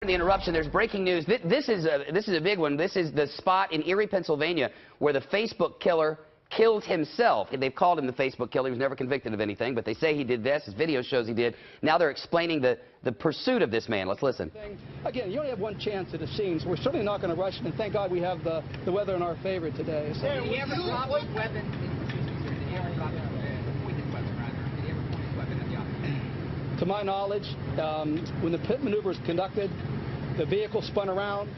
The interruption. There's breaking news. This is a big one. This is the spot in Erie, Pennsylvania, where the Facebook killer killed himself. They've called him the Facebook killer. He was never convicted of anything, but they say he did this. His video shows he did. Now they're explaining the pursuit of this man. Let's listen. Again, you only have one chance at a scene, so we're certainly not going to rush, and thank God we have the weather in our favor today. So. Did he ever drop his weapon? Did he ever drop his pointed weapon, rather? Did he ever point his weapon at the officer? To my knowledge, when the pit maneuver was conducted, the vehicle spun around,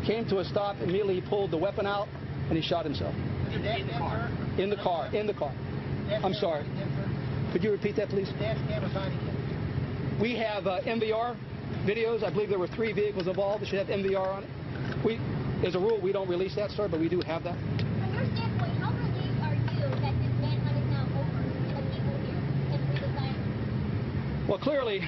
came to a stop, immediately he pulled the weapon out, and he shot himself. In the car? In the car. In the car. I'm sorry. Could you repeat that, please? We have MVR videos. I believe there were 3 vehicles involved that should have MVR on it. As a rule, we don't release that, sir, but we do have that. From your standpoint, how relieved are you that this manhunt is now over and the people here can breathe a sigh of relief? Well, clearly,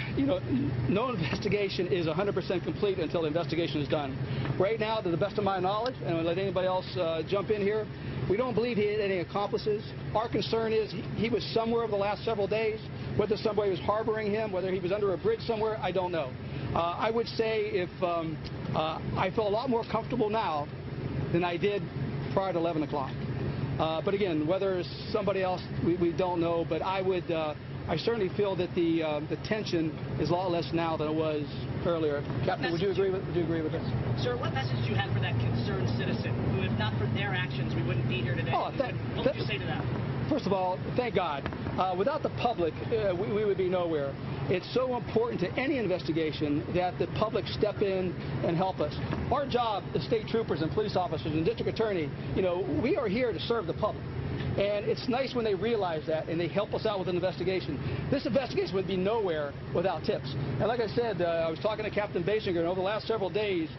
no investigation is 100% complete until the investigation is done. Right now, to the best of my knowledge, and I'll let anybody else jump in here, we don't believe he had any accomplices. Our concern is he was somewhere over the last several days. Whether somebody was harboring him, whether he was under a bridge somewhere, I don't know. I would say if I feel a lot more comfortable now than I did prior to 11 o'clock. But again, whether it's somebody else, we don't know. But I certainly feel that the tension is a lot less now than it was earlier. Captain, would you agree with this? Sir, what message do you have for that concerned citizen who, if not for their actions, we wouldn't be here today? What would you say to that? First of all, thank God. Without the public, we would be nowhere. It's so important to any investigation that the public step in and help us. Our job as state troopers and police officers and district attorney, we are here to serve the public. And it's nice when they realize that and they help us out with an investigation. This investigation would be nowhere without tips. And like I said, I was talking to Captain Basinger, and over the last several days,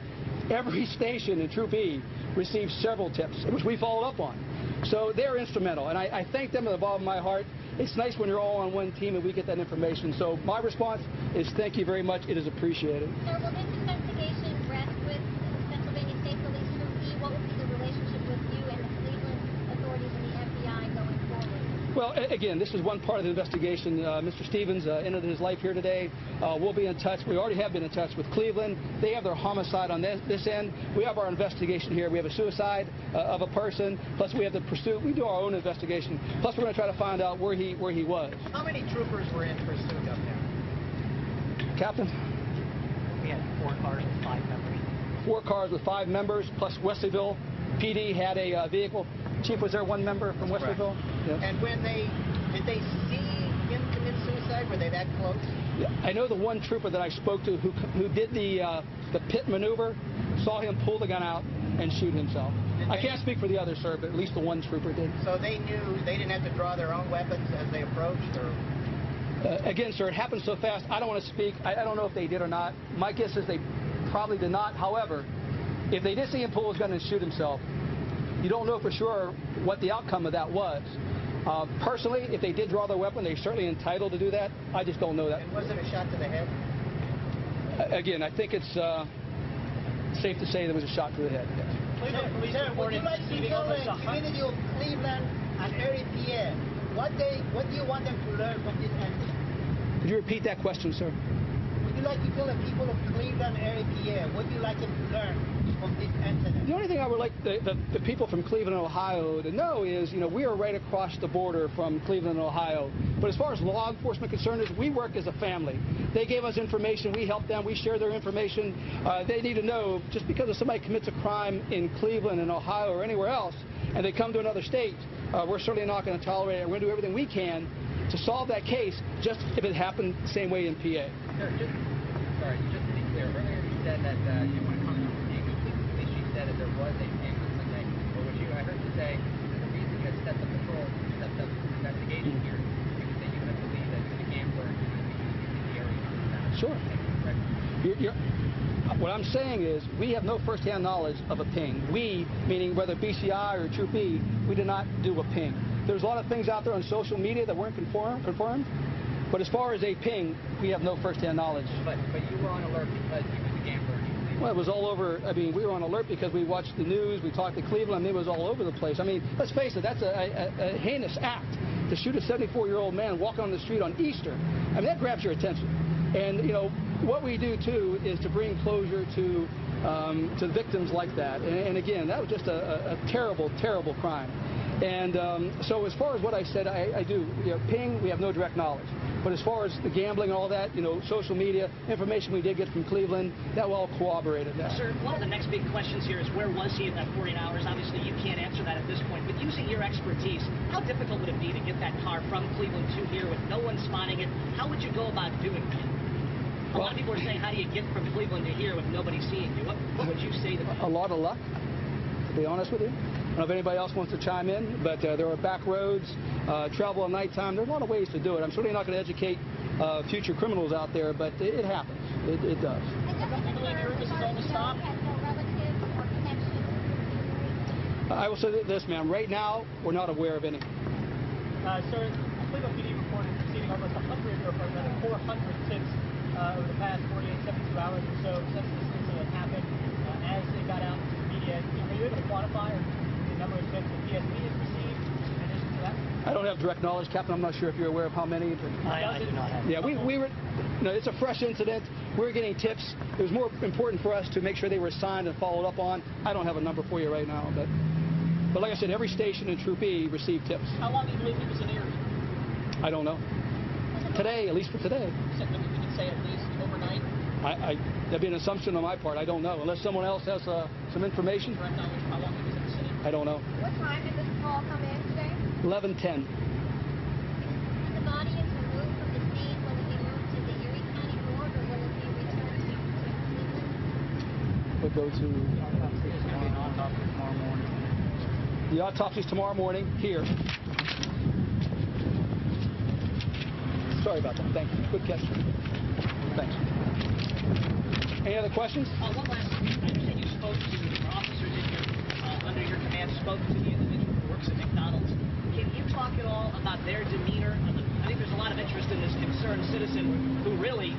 every station in Troop E received several tips, which we followed up on. So they're instrumental, and I thank them with the bottom of my heart. It's nice when you're all on one team and we get that information. So my response is thank you very much. It is appreciated. Sir, will this investigation rest with Pennsylvania State Police Troop E? What will be the relationship with you and the Cleveland authorities and the FBI going forward? Well, again, this is one part of the investigation. Mr. Stevens ended his life here today. We'll be in touch. We already have been in touch with Cleveland. They have their homicide on this end. We have our investigation here. We have a suicide of a person. Plus, we have the pursuit. We do our own investigation. Plus, we're going to try to find out where he was. How many troopers were in pursuit up there? Captain? We had 4 cars with 5 members. 4 cars with 5 members, plus Wesleyville PD had a vehicle. Chief, was there 1 member from Wesleyville? Yes. And did they see him commit suicide? Were they that close? Yeah, I know the one trooper that I spoke to who did the pit maneuver saw him pull the gun out and shoot himself. I can't speak for the others, sir, but at least the one trooper did. So they knew they didn't have to draw their own weapons as they approached, or? Again, sir, it happened so fast. I don't want to speak. I don't know if they did or not. My guess is they probably did not. However, if they did see him pull his gun and shoot himself, you don't know for sure what the outcome of that was. Personally, if they did draw their weapon, they're certainly entitled to do that. I just don't know that. And was it a shot to the head? Again, I think it's safe to say there was a shot to the head. Yes. Sir, would you like to tell the community of Cleveland and Erie, PA, what do you want them to learn from this incident? Could you repeat that question, sir? Would you like to tell the people of Cleveland, Erie, PA, what do you like them to learn from this incident? The only thing I would like the people from Cleveland, Ohio to know is, we are right across the border from Cleveland, Ohio. But as far as law enforcement concerned, we work as a family. They gave us information, we help them, we share their information. They need to know, just because somebody commits a crime in Cleveland and Ohio or anywhere else, and they come to another state, we're certainly not going to tolerate it. We're going to do everything we can to solve that case, just if it happened the same way in PA. Sir, just to be clear, earlier you said that you didn't want to comment on the ping. The chief said that there was a ping on Sunday. But what I heard you say is the reason you had stepped up patrol, stepped up investigation here, because that you had believed that the gambler was in the area on that. Sure. What I'm saying is we have no first-hand knowledge of a ping. We, meaning whether BCI or Troop E, we did not do a ping. There's a lot of things out there on social media that weren't confirmed. But as far as a ping, we have no first-hand knowledge. But you were on alert because he was a gambler. Well, it was all over. I mean, we were on alert because we watched the news, we talked to Cleveland, it was all over the place. I mean, let's face it, that's a heinous act to shoot a 74-year-old man walking on the street on Easter. I mean, that grabs your attention. And, what we do too is to bring closure to victims like that. And again, that was just a terrible, terrible crime. And so as far as what I said, I do. Ping, we have no direct knowledge. But as far as the gambling and all that, social media, information we did get from Cleveland, that all corroborated that. Sir, one of the next big questions here is where was he at that 48 hours? Obviously, you can't answer that at this point. But using your expertise, how difficult would it be to get that car from Cleveland to here with no one spotting it? How would you go about doing that? A lot of people are saying, how do you get from Cleveland to here with nobody seeing you? What would you say to that? A lot of luck, to be honest with you. I don't know if anybody else wants to chime in, but there are back roads, travel at nighttime. There's a lot of ways to do it. I'm certainly not going to educate future criminals out there, but it happens. It does. I will say this, ma'am. Right now, we're not aware of any. Sir, Cleveland PD reported receiving almost 100 or rather 400 tips over the past 48, 72 hours or so since this incident happened. As it got out to the media, are you able to quantify the number of tips the PSP has received in addition to that? I don't have direct knowledge, Captain. I'm not sure if you're aware of how many. I do not have. Yeah, it's a fresh incident. We're getting tips. It was more important for us to make sure they were signed and followed up on. I don't have a number for you right now, but like I said, every station in Troop E received tips. How long do you believe he was in Erie? I don't know. Today, at least for today. You could say at least overnight? That'd be an assumption on my part. I don't know. Unless someone else has some information. Direct knowledge how long he was in the city? I don't know. What time did this call come in today? 11:10. When the body is removed from the scene, will it be moved to the Erie County morgue or will it be returned to Cleveland? We'll go to Tomorrow morning. the autopsy's tomorrow morning here. Sorry about that. Thank you. Good catch. Thanks. Any other questions? One last. I understand you spoke to officers under your command, spoke to the individual who works at McDonald's. Can you talk at all about their demeanor? I think there's a lot of interest in this concerned citizen who really,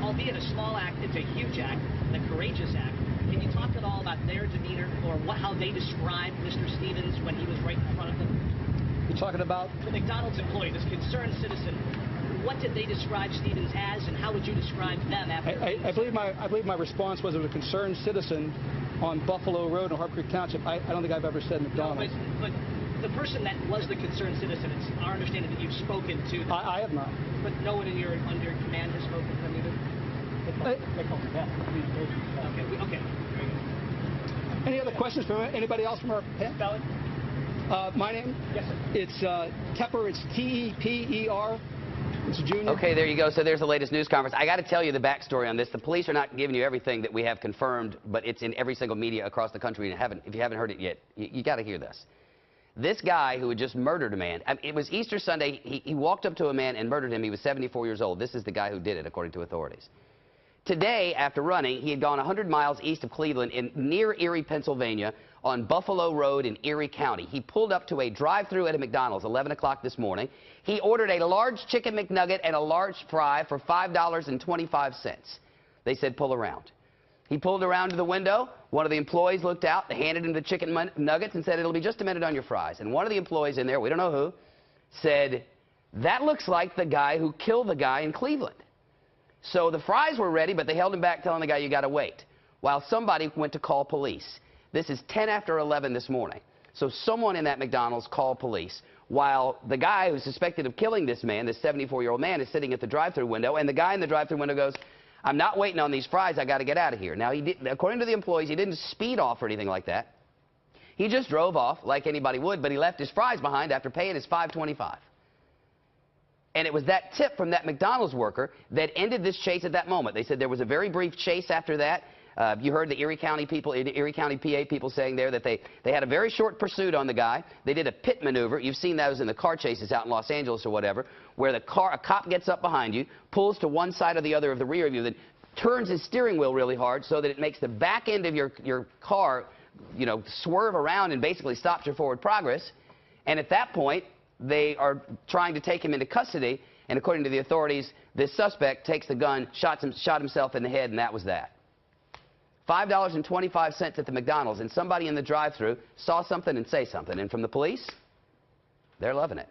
albeit a small act, it's a huge act, and a courageous act. Can you talk at all about their demeanor or how they described Mr. Stevens when he was right in front of them? You're talking about? The McDonald's employee, this concerned citizen. What did they describe Stevens as, and how would you describe them after? I believe my response was it was a concerned citizen on Buffalo Road in Harp Creek Township. I don't think I've ever said McDonald's. No, but the person that was the concerned citizen, it's our understanding that you've spoken to them. I have not. But no one under command has spoken to them either? They call it that. Okay. Very good. Any other questions from anybody else from our panel? Spell it. My name? Yes, sir. It's Tepper. It's T-E-P-E-R. It's Junior. Okay, there you go. So there's the latest news conference. I got to tell you the backstory on this. The police are not giving you everything that we have confirmed, but it's in every single media across the country. And if you haven't heard it yet, you got to hear this. This guy who had just murdered a man, it was Easter Sunday, he walked up to a man and murdered him. He was 74 years old. This is the guy who did it, according to authorities. Today, after running, he had gone 100 miles east of Cleveland near Erie, Pennsylvania, on Buffalo Road in Erie County. He pulled up to a drive-thru at a McDonald's, 11 o'clock this morning. He ordered a large chicken McNugget and a large fry for $5.25. They said, pull around. He pulled around to the window. One of the employees looked out, handed him the chicken nuggets and said, it'll be just a minute on your fries. And one of the employees in there, we don't know who, said, that looks like the guy who killed the guy in Cleveland. So the fries were ready, but they held him back, telling the guy, you got to wait, while somebody went to call police. This is 10 after 11 this morning. So someone in that McDonald's called police, while the guy who's suspected of killing this man, this 74-year-old man, is sitting at the drive-thru window, and the guy in the drive-thru window goes, I'm not waiting on these fries, I got to get out of here. Now, according to the employees, he didn't speed off or anything like that. He just drove off like anybody would, but he left his fries behind after paying his $5.25. And it was that tip from that McDonald's worker that ended this chase at that moment. They said there was a very brief chase after that. You heard the Erie County people, Erie County PA people saying there that they had a very short pursuit on the guy. They did a pit maneuver. You've seen those in the car chases out in Los Angeles or whatever, where a cop gets up behind you, pulls to one side or the other of the rear of you, then turns his steering wheel really hard so that it makes the back end of your car, swerve around and basically stops your forward progress. And at that point, they are trying to take him into custody, and according to the authorities, this suspect takes the gun, shot himself in the head, and that was that. $5.25 at the McDonald's, and somebody in the drive-thru saw something and say something. And from the police, they're loving it.